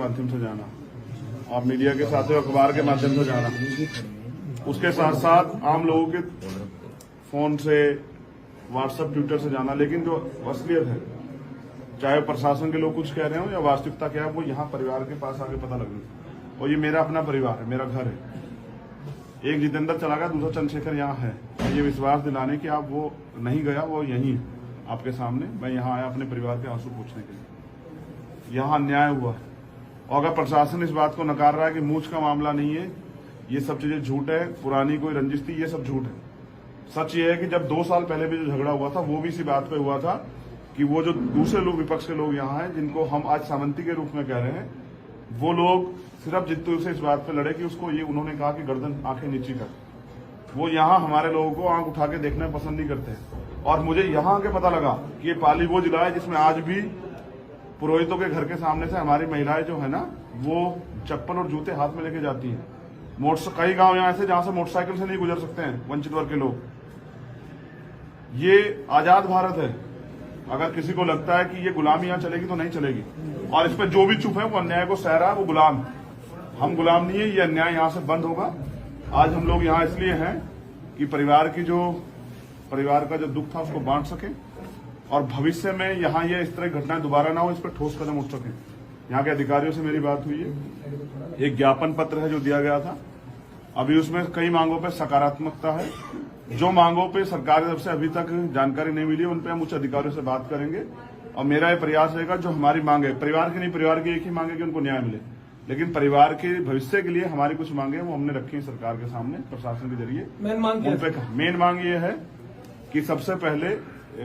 माध्यम से जाना, आप मीडिया के साथ अखबार के माध्यम से जाना, उसके साथ साथ आम लोगों के फोन से, व्हाट्सएप, ट्विटर से जाना। लेकिन जो असलियत है, चाहे प्रशासन के लोग कुछ कह रहे हो या वास्तविकता क्या है, वो यहाँ परिवार के पास आके पता लगनी। और ये मेरा अपना परिवार है, मेरा घर है। एक जितेंद्र चला गया, दूसरा चंद्रशेखर यहाँ है। ये विश्वास दिलाने कि आप वो नहीं गया, वो यहीं है आपके सामने। मैं यहाँ आया अपने परिवार के आंसू पूछने के लिए। यहाँ अन्याय हुआ है, और अगर प्रशासन इस बात को नकार रहा है कि मूछ का मामला नहीं है, ये सब चीजें झूठ है, पुरानी कोई रंजिश थी, ये सब झूठ है। सच ये है कि जब 2 साल पहले भी जो झगड़ा हुआ था, वो भी इसी बात पे हुआ था कि वो जो दूसरे लोग, विपक्ष के लोग यहाँ हैं, जिनको हम आज सामंती के रूप में कह रहे हैं, वो लोग सिर्फ जित्तू से इस बात पे लड़े कि उसको ये उन्होंने कहा कि गर्दन आंखें नीची कर। वो यहाँ हमारे लोगों को आंख उठा के देखना पसंद नहीं करते हैं। और मुझे यहाँ आके पता लगा कि ये पाली वो जिला है जिसमें आज भी पुरोहितों के घर के सामने से हमारी महिलाएं जो है ना, वो चप्पल और जूते हाथ में लेके जाती हैं। कई गांव यहाँ ऐसे जहां से मोटरसाइकिल से नहीं गुजर सकते हैं वंचित वर्ग के लोग। ये आजाद भारत है। अगर किसी को लगता है कि ये गुलामी यहाँ चलेगी तो नहीं चलेगी। और इस पर जो भी चुप है वो अन्याय को सह रहा है, वो गुलाम। हम गुलाम नहीं है, ये अन्याय यहाँ से बंद होगा। आज हम लोग यहाँ इसलिए हैं कि परिवार का जो दुख था उसको बांट सके, और भविष्य में यहाँ ये इस तरह घटनाएं दोबारा ना हो, इस पर ठोस कदम उठ सके। यहाँ के अधिकारियों से मेरी बात हुई है, एक ज्ञापन पत्र है जो दिया गया था। अभी उसमें कई मांगों पर सकारात्मकता है। जो मांगों पे सरकार की तरफ से अभी तक जानकारी नहीं मिली, उन पे हम उच्च अधिकारियों से बात करेंगे। और मेरा ये प्रयास रहेगा, जो हमारी मांग है, परिवार की नहीं, परिवार की एक ही मांग है कि उनको न्याय मिले, लेकिन परिवार के भविष्य के लिए हमारी कुछ मांगे वो हमने रखी है सरकार के सामने, प्रशासन के जरिए। मेन मांग ये है कि सबसे पहले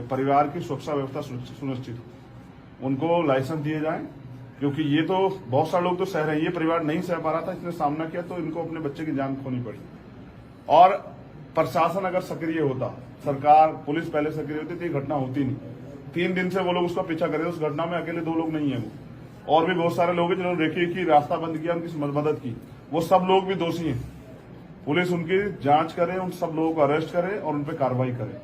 परिवार की सुरक्षा व्यवस्था सुनिश्चित हो, उनको लाइसेंस दिए जाए, क्योंकि ये तो बहुत सारे लोग तो सह रहे हैं, ये परिवार नहीं सह पा रहा था, इसने सामना किया तो इनको अपने बच्चे की जान खोनी पड़ी। और प्रशासन अगर सक्रिय होता, सरकार, पुलिस पहले सक्रिय होती तो ये घटना होती नहीं। 3 दिन से वो लोग उसका पीछा कर रहे थे। उस घटना में अकेले 2 लोग नहीं है, वो और भी बहुत सारे लोग हैं जिन्होंने रेखी की, रास्ता बंद किया, उनकी मदद की। वो सब लोग भी दोषी हैं। पुलिस उनकी जांच करे, उन सब लोगों को अरेस्ट करे और उन पर कार्रवाई करे।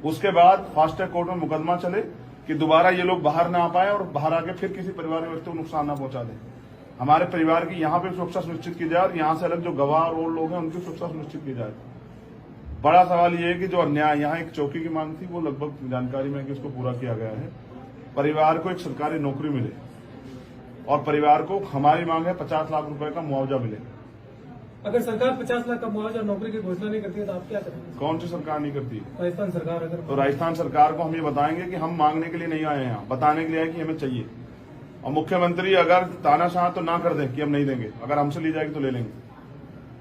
उसके बाद फास्ट ट्रैक कोर्ट में मुकदमा चले कि दोबारा ये लोग बाहर ना आ पाए और बाहर आके फिर किसी परिवार के व्यक्ति को नुकसान ना पहुंचा दे। हमारे परिवार की यहाँ पे सुरक्षा सुनिश्चित की जाए, और यहाँ से अलग जो गवाह और लोग हैं उनकी सुरक्षा सुनिश्चित की जाए। बड़ा सवाल ये है कि जो अन्याय, यहाँ एक चौकी की मांग थी, वो लगभग जानकारी में है कि उसको पूरा किया गया है। परिवार को एक सरकारी नौकरी मिले, और परिवार को हमारी मांग है 50 लाख रुपए का मुआवजा मिले। अगर सरकार 50 लाख का मुआवजा नौकरी की घोषणा नहीं करती है तो आप क्या करेंगे? कौन सी सरकार नहीं करती है? राजस्थान सरकार। अगर तो राजस्थान सरकार को हम ये बताएंगे कि हम मांगने के लिए नहीं आए हैं, बताने के लिए आए कि हमें चाहिए। और मुख्यमंत्री अगर तानाशाह तो ना कर दें कि हम नहीं देंगे, अगर हमसे ली जाएगी तो ले लेंगे।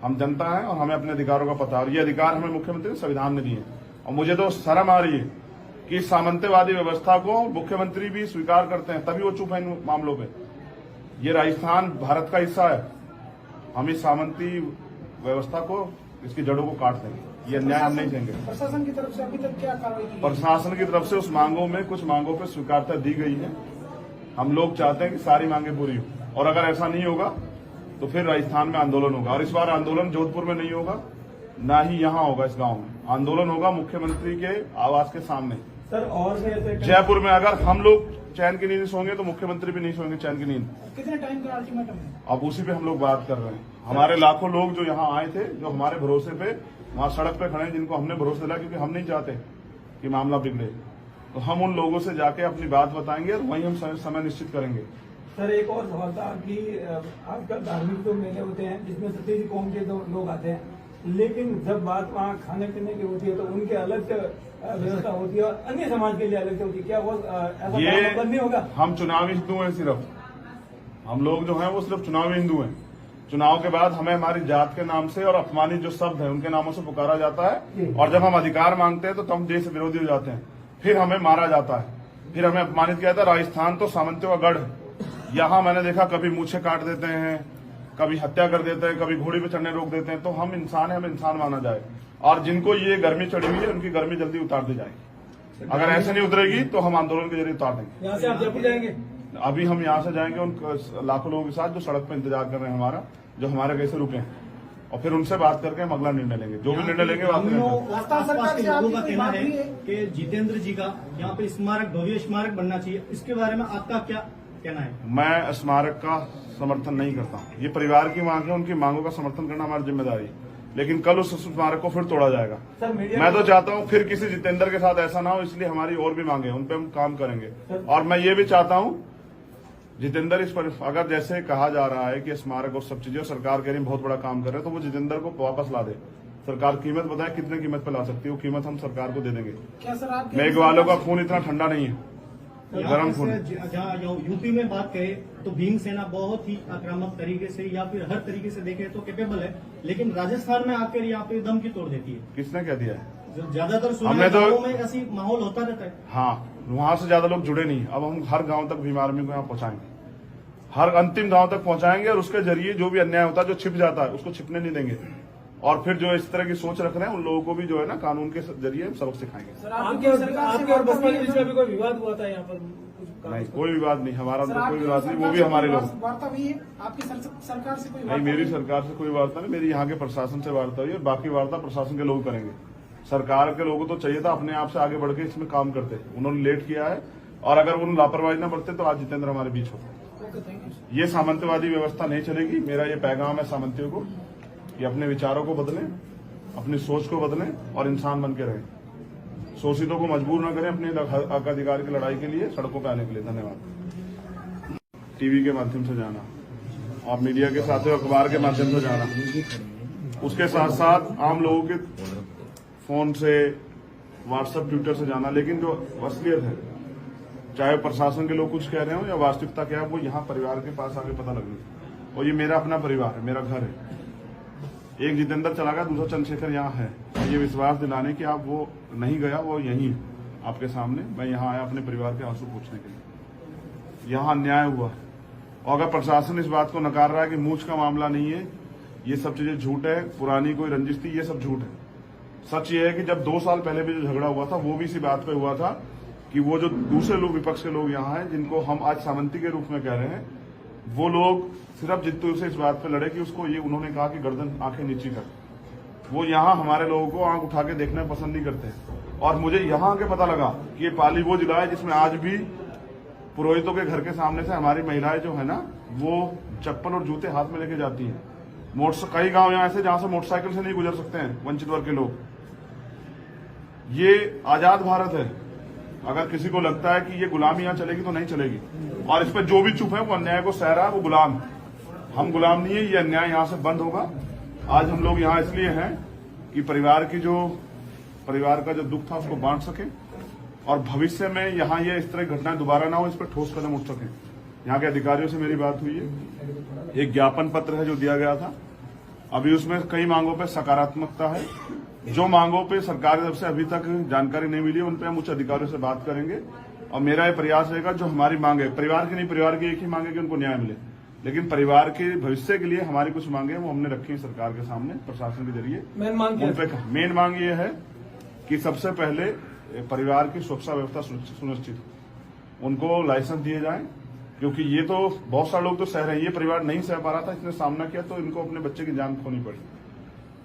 हम जनता है और हमें अपने अधिकारों का पता है, और ये अधिकार हमें मुख्यमंत्री संविधान ने दिए। और मुझे तो शर्म आ रही है कि सामंतवादी व्यवस्था को मुख्यमंत्री भी स्वीकार करते हैं, तभी वो चुप है इन मामलों पे। ये राजस्थान भारत का हिस्सा है। हम इस सामंती व्यवस्था को, इसकी जड़ों को काट देंगे। ये अन्याय हम नहीं देंगे। प्रशासन की तरफ से अभी तक क्या कार्रवाई की? प्रशासन की तरफ से उस मांगों में, कुछ मांगों पर स्वीकारता दी गई है। हम लोग चाहते हैं कि सारी मांगे पूरी हो, और अगर ऐसा नहीं होगा तो फिर राजस्थान में आंदोलन होगा। और इस बार आंदोलन जोधपुर में नहीं होगा, ना ही यहाँ होगा, इस गांव में आंदोलन होगा मुख्यमंत्री के आवास के सामने। सर, और जयपुर में अगर हम लोग चैन की नींद सोएंगे तो मुख्यमंत्री भी नहीं सोएंगे चैन की नींद। कितने टाइम का अल्टीमेटम है? अब उसी पे हम लोग बात कर रहे हैं। हमारे लाखों लोग जो यहाँ आए थे, जो हमारे भरोसे पे वहां सड़क पे खड़े हैं, जिनको हमने भरोसा दिला, क्योंकि हम नहीं चाहते कि मामला बिगड़े, तो हम उन लोगों से जाके अपनी बात बताएंगे और वहीं हम समय निश्चित करेंगे। सर, एक और सवाल था कि आजकल धार्मिक तो मेले होते हैं जिसमें सतीश कौम के लोग आते हैं, लेकिन जब बात वहाँ खाने पीने की होती है तो उनके अलग व्यवस्था होती है और अन्य समाज के लिए अलग होती है। क्या वो ऐसा नहीं होगा? हम चुनावी हिंदू हैं, सिर्फ हम लोग जो हैं वो सिर्फ चुनावी हिंदू हैं। चुनाव के बाद हमें हमारी जात के नाम से और अपमानित जो शब्द है उनके नामों से पुकारा जाता है, और जब हम अधिकार मांगते हैं तो हम देश विरोधी हो जाते हैं, फिर हमें मारा जाता है, फिर हमें अपमानित किया जाता है। राजस्थान तो सामंतियों का गढ़ है। यहाँ मैंने देखा कभी मूछें काट देते हैं, कभी हत्या कर देते हैं, कभी घोड़ी पे चढ़ने रोक देते हैं। तो हम इंसान हैं, हमें इंसान माना जाए, और जिनको ये गर्मी चढ़ी हुई है उनकी गर्मी जल्दी उतार दी जाएगी। अगर ऐसे नहीं उतरेगी तो हम आंदोलन के जरिए उतार देंगे। यहाँ से आप जयपुर जाएंगे? अभी हम यहाँ से जाएंगे उन लाखों लोगों के साथ जो सड़क पे इंतजार कर रहे हैं हमारा, जो हमारे कैसे रुके हैं, और फिर उनसे बात करके हम अगला निर्णय लेंगे। जो भी निर्णय लेंगे लोगों का कहना है कि जितेंद्र जी का यहाँ पे स्मारक, भव्य स्मारक बनना चाहिए। इसके बारे में आपका क्या कहना है? मैं स्मारक का समर्थन नहीं करता। ये परिवार की मांग है, उनकी मांगों का समर्थन करना हमारी जिम्मेदारी है। लेकिन कल उस स्मारक को फिर तोड़ा जाएगा। सर, मीडिया मैं तो चाहता हूं फिर किसी जितेंद्र के साथ ऐसा ना हो, इसलिए हमारी और भी मांगे उन पे हम काम करेंगे। और मैं ये भी चाहता हूं जितेंद्र इस पर अगर जैसे कहा जा रहा है कि स्मारक और सब चीजें सरकार कह रही बहुत बड़ा काम कर रहे हैं, तो वो जितेंद्र को वापस ला दे। सरकार कीमत बताए कितने कीमत पे ला सकती है, वो कीमत हम सरकार को दे देंगे। क्या सर आप मेघवालों का खून इतना ठंडा नहीं है, गर्म खून है। जहाँ यूपी में बात करें तो भीम सेना बहुत ही आक्रामक तरीके से या फिर हर तरीके से देखें तो कैपेबल है, लेकिन राजस्थान में आकर यहाँ पे दम की तोड़ देती है। किसने कह दिया है? ज्यादातर हमने तो- गाँवों में ऐसी माहौल होता रहता है। हाँ, वहां से ज्यादा लोग जुड़े नहीं। अब हम हर गांव तक भीम आर्मी को यहाँ पहुंचाएंगे, हर अंतिम गांव तक पहुंचाएंगे और उसके जरिए जो भी अन्याय होता है, जो छिप जाता है, उसको छिपने नहीं देंगे। और फिर जो इस तरह की सोच रख रहे हैं उन लोगों को भी जो है ना कानून के जरिए सबक सिखाएंगे। आपके और बसपा के बीच में भी कोई विवाद हुआ था यहाँ पर? नहीं, कोई विवाद नहीं, हमारा तो कोई विवाद नहीं, वो भी हमारे लोग। वार्ता हुई है आपकी सरकार से? कोई नहीं, मेरी सरकार से कोई वार्ता नहीं, मेरी यहाँ के प्रशासन से वार्ता हुई है। बाकी वार्ता प्रशासन के लोग करेंगे। सरकार के लोगों को तो चाहिए था अपने आप से आगे बढ़ के इसमें काम करते, उन्होंने लेट किया है। और अगर वो लापरवाही न बरते तो आज जितेंद्र हमारे बीच होते। ये सामंतवादी व्यवस्था नहीं चलेगी। मेरा ये पैगाम है सामंतियों को कि अपने विचारों को बदलें, अपनी सोच को बदलें और इंसान बन के रहें। शोषितों को मजबूर न करें अपने हक अधिकार की लड़ाई के लिए सड़कों पर आने के लिए। धन्यवाद। टीवी के माध्यम से जाना, आप मीडिया के साथ अखबार के माध्यम से जाना, उसके साथ साथ आम लोगों के फोन से, व्हाट्सएप, ट्विटर से जाना। लेकिन जो असलियत है, चाहे प्रशासन के लोग कुछ कह रहे हो या वास्तविकता क्या है, वो यहाँ परिवार के पास आके पता लगनी। और ये मेरा अपना परिवार है, मेरा घर है। एक जितेंद्र चला गया, दूसरा चंद्रशेखर यहाँ है। ये विश्वास दिलाने कि आप वो नहीं गया, वो यहीं है आपके सामने। मैं यहाँ आया अपने परिवार के आंसू पूछने के लिए। यहाँ अन्याय हुआ और अगर प्रशासन इस बात को नकार रहा है कि मूछ का मामला नहीं है, ये सब चीजें झूठ है, पुरानी कोई रंजिश थी, ये सब झूठ है। सच ये है कि जब 2 साल पहले भी जो झगड़ा हुआ था, वो भी इसी बात पे हुआ था कि वो जो दूसरे लोग, विपक्ष के लोग यहाँ हैं, जिनको हम आज सामंती के रूप में कह रहे हैं, वो लोग सिर्फ जित्तू से इस बात पे लड़े कि उसको ये उन्होंने कहा कि गर्दन आंखें नीची कर। वो यहाँ हमारे लोगों को आंख उठा के देखना पसंद नहीं करते। और मुझे यहाँ आके पता लगा कि ये पाली वो जिला है जिसमें आज भी पुरोहितों के घर के सामने से हमारी महिलाएं जो है ना, वो चप्पल और जूते हाथ में लेके जाती हैं। कई गांव यहाँ ऐसे जहां से मोटरसाइकिल से नहीं गुजर सकते हैं वंचित वर्ग के लोग। ये आजाद भारत है। अगर किसी को लगता है कि ये गुलामी यहाँ चलेगी तो नहीं चलेगी। और इस पर जो भी चुप है वो अन्याय को सह रहा है, वो गुलाम है। हम गुलाम नहीं है। ये अन्याय यहाँ से बंद होगा। आज हम लोग यहाँ इसलिए हैं कि परिवार का जो दुख था उसको बांट सके और भविष्य में यहाँ ये इस तरह घटनाएं दोबारा ना हो, इस पर ठोस कदम उठ सके। यहाँ के अधिकारियों से मेरी बात हुई है। एक ज्ञापन पत्र है जो दिया गया था, अभी उसमें कई मांगों पर सकारात्मकता है। जो मांगों पे सरकार की तरफ से अभी तक जानकारी नहीं मिली, उन पे हम उच्च अधिकारियों से बात करेंगे। और मेरा ये प्रयास रहेगा, जो हमारी मांग है, परिवार की नहीं, परिवार की एक ही मांग है कि उनको न्याय मिले, लेकिन परिवार के भविष्य के लिए हमारी कुछ मांगे वो हमने रखी है सरकार के सामने, प्रशासन के जरिए। मेन मांग ये है कि सबसे पहले परिवार की सुरक्षा व्यवस्था सुनिश्चित, उनको लाइसेंस दिए जाए, क्योंकि ये तो बहुत सारे लोग तो सह रहे हैं। ये परिवार नहीं सह पा रहा था, इसने सामना किया तो इनको अपने बच्चे की जान खोनी पड़ी।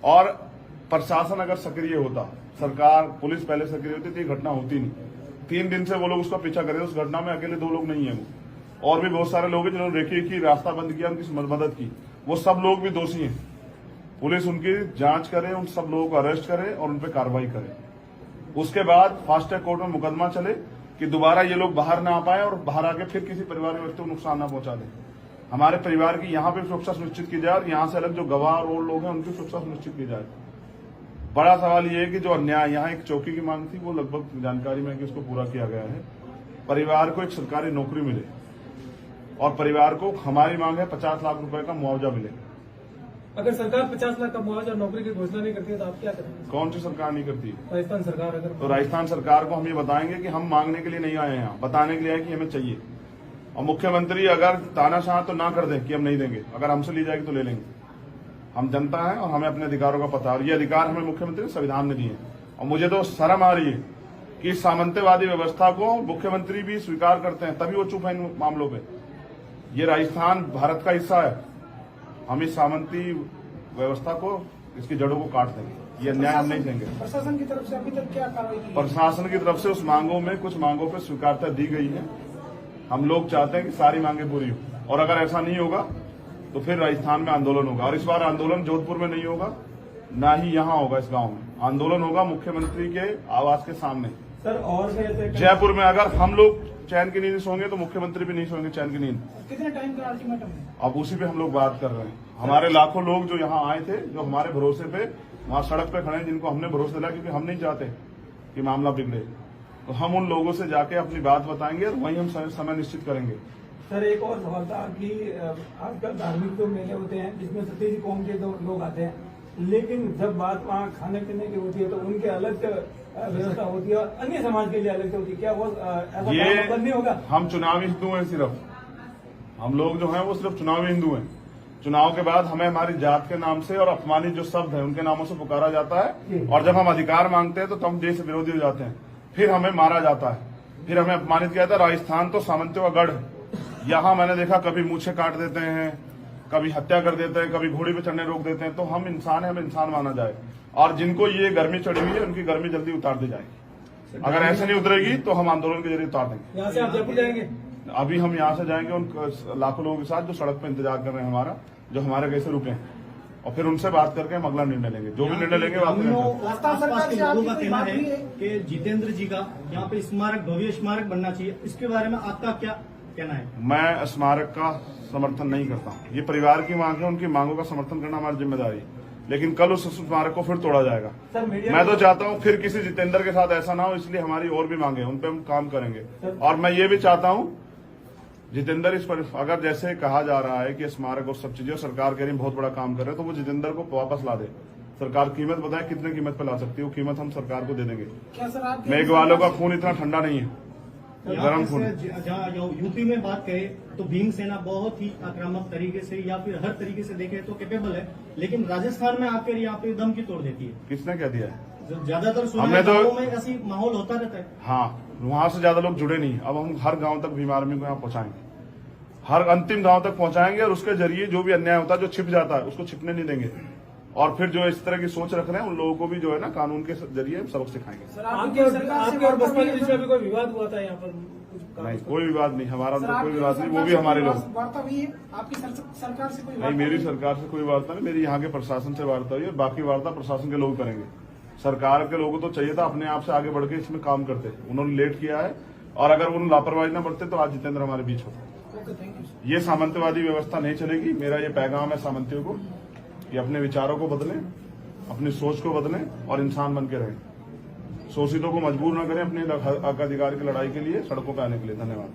और प्रशासन अगर सक्रिय होता, सरकार, पुलिस पहले सक्रिय होती तो ये घटना होती नहीं। 3 दिन से वो लोग उसका पीछा कर रहे थे। उस घटना में अकेले 2 लोग नहीं है, वो और भी बहुत सारे लोग हैं जिन्होंने रेखी की, रास्ता बंद किया, उनकी मदद की। वो सब लोग भी दोषी हैं। पुलिस उनकी जांच करे, उन सब लोगों को अरेस्ट करे और उन पर कार्रवाई करे। उसके बाद फास्ट ट्रैक कोर्ट में मुकदमा चले कि दोबारा ये लोग बाहर ना आ पाए और बाहर आके फिर किसी परिवार के व्यक्ति को नुकसान ना पहुंचा दे। हमारे परिवार की यहाँ पे सुरक्षा सुनिश्चित की जाए और यहाँ से अलग जो गवाह और लोग हैं उनकी सुरक्षा सुनिश्चित की जाए। बड़ा सवाल ये है कि जो अन्याय, यहाँ एक चौकी की मांग थी, वो लगभग जानकारी में कि उसको पूरा किया गया है। परिवार को एक सरकारी नौकरी मिले और परिवार को, हमारी मांग है 50 लाख रुपए का मुआवजा मिले। अगर सरकार 50 लाख का मुआवजा नौकरी की घोषणा नहीं करती है तो आप क्या करेंगे? कौन सी सरकार नहीं करती? राजस्थान सरकार। अगर तो राजस्थान सरकार को हम ये बताएंगे कि हम मांगने के लिए नहीं आए यहाँ, बताने के लिए आए कि हमें चाहिए। और मुख्यमंत्री अगर तानाशाह तो ना कर दे कि हम नहीं देंगे, अगर हमसे ली जाएगी तो ले लेंगे। हम जनता है और हमें अपने अधिकारों का पता है और ये अधिकार हमें मुख्यमंत्री संविधान ने दिए। और मुझे तो शर्म आ रही है कि सामंतवादी व्यवस्था को मुख्यमंत्री भी स्वीकार करते हैं, तभी वो चुप है इन मामलों पे। ये राजस्थान भारत का हिस्सा है। हम इस सामंती व्यवस्था को, इसकी जड़ों को काट देंगे। ये अन्याय हम नहीं देंगे। प्रशासन की तरफ से अभी तक क्या कार्रवाई की? प्रशासन की तरफ से उस मांगों में, कुछ मांगों पर स्वीकारता दी गई है। हम लोग चाहते हैं कि सारी मांगे पूरी हो, और अगर ऐसा नहीं होगा तो फिर राजस्थान में आंदोलन होगा। और इस बार आंदोलन जोधपुर में नहीं होगा, ना ही यहाँ होगा, इस गांव में आंदोलन होगा मुख्यमंत्री के आवास के सामने। सर और भी ऐसे जयपुर में अगर हम लोग चैन की नींद सोएंगे तो मुख्यमंत्री भी नहीं सोएंगे चैन की नींद। कितने टाइम का अल्टीमेटम है? अब उसी पे हम लोग बात कर रहे हैं। हमारे लाखों लोग जो यहाँ आए थे, जो हमारे भरोसे पे वहां सड़क पे खड़े हैं, जिनको हमने भरोसा दिलाया, क्योंकि हम नहीं चाहते कि मामला बिगड़े, तो हम उन लोगों से जाके अपनी बात बताएंगे और वहीं हम समय निश्चित करेंगे। सर एक और सवाल था कि आजकल धार्मिक तो मेले होते हैं जिसमें सतीश कौम के लोग आते हैं, लेकिन जब बात वहाँ खाने पीने की होती है तो उनके अलग व्यवस्था होती है और अन्य समाज के लिए अलग होती है। क्या वो ऐसा ये नहीं होगा? हम चुनावी हिंदू हैं, सिर्फ हम लोग जो हैं वो सिर्फ चुनावी हिंदू हैं। चुनाव के बाद हमें हमारी जात के नाम से और अपमानित जो शब्द है उनके नामों से पुकारा जाता है, और जब हम अधिकार मांगते हैं तो हम देश विरोधी हो जाते हैं, फिर हमें मारा जाता है, फिर हमें अपमानित किया जाता है। राजस्थान तो सामंतियों का गढ़, यहाँ मैंने देखा कभी मूछें काट देते हैं, कभी हत्या कर देते हैं, कभी घोड़ी पे चढ़ने रोक देते हैं। तो हम इंसान हैं, हमें इंसान माना जाए, और जिनको ये गर्मी चढ़ी हुई है उनकी गर्मी जल्दी उतार दी जाएगी। अगर ऐसे नहीं उतरेगी तो हम आंदोलन के जरिए उतार देंगे। यहाँ से आप जयपुर जाएंगे? अभी हम यहाँ से जाएंगे उन लाखों लोगों के साथ जो सड़क पे इंतजार कर रहे हैं हमारा, जो हमारे कैसे रुके हैं, और फिर उनसे बात करके हम अगला निर्णय लेंगे। जो भी निर्णय लेंगे वो आपको आसपास के लोगों का कहना है कि जितेंद्र जी का यहाँ पे स्मारक, भव्य स्मारक बनना चाहिए, इसके बारे में आपका क्या कहना है? मैं स्मारक का समर्थन नहीं करता हूँ। ये परिवार की मांग है, उनकी मांगों का समर्थन करना हमारी जिम्मेदारी है, लेकिन कल उस स्मारक को फिर तोड़ा जाएगा। सर मैं तो चाहता हूँ फिर किसी जितेंद्र के साथ ऐसा ना हो, इसलिए हमारी और भी मांगे उन पे हम काम करेंगे। और मैं ये भी चाहता हूँ जितेंद्र इस पर, अगर जैसे कहा जा रहा है कि स्मारक और सब चीजें सरकार कह रही बहुत बड़ा काम कर रहे हैं, तो वो जितेंद्र को वापस ला दे। सरकार कीमत बताए कितने कीमत पे ला सकती है, वो कीमत हम सरकार को दे देंगे। क्या सर आप मेघवालों का खून इतना ठंडा नहीं है, गर्म खून। जहाँ यूपी में बात करें तो भीम सेना बहुत ही आक्रामक तरीके से या फिर हर तरीके से देखें तो कैपेबल है, लेकिन राजस्थान में आकर यहाँ पे दम की तोड़ देती है। किसने कह दिया है? ज्यादातर हमने तो गाँवों में ऐसी माहौल होता रहता है। हाँ, वहां से ज्यादा लोग जुड़े नहीं। अब हम हर गांव तक भीम आर्मी को यहाँ पहुंचाएंगे, हर अंतिम गांव तक पहुंचाएंगे, और उसके जरिए जो भी अन्याय होता है, जो छिप जाता है, उसको छिपने नहीं देंगे। और फिर जो इस तरह की सोच रख रहे हैं उन लोगों को भी जो है ना कानून के जरिए सबक सिखाएंगे। सर आपके और बसपा के बीच में भी कोई विवाद हुआ था यहाँ पर? नहीं, कोई विवाद नहीं, हमारा तो कोई विवाद नहीं, वो भी हमारे लोग। वार्ता हुई है आपकी सरकार से? कोई नहीं, मेरी सरकार से कोई वार्ता नहीं, मेरी यहाँ के प्रशासन से वार्ता हुई है। बाकी वार्ता प्रशासन के लोग करेंगे। सरकार के लोगों को तो चाहिए था अपने आप से आगे बढ़ के इसमें काम करते, उन्होंने लेट किया है, और अगर उन्होंने लापरवाही न बरते तो आज जितेंद्र हमारे बीच होता। ये सामंतवादी व्यवस्था नहीं चलेगी। मेरा ये पैगाम है सामंतियों को कि अपने विचारों को बदलें, अपनी सोच को बदलें और इंसान बन के रहें। शोषितों को मजबूर न करें अपने हक अधिकार की लड़ाई के लिए सड़कों पर आने के लिए। धन्यवाद।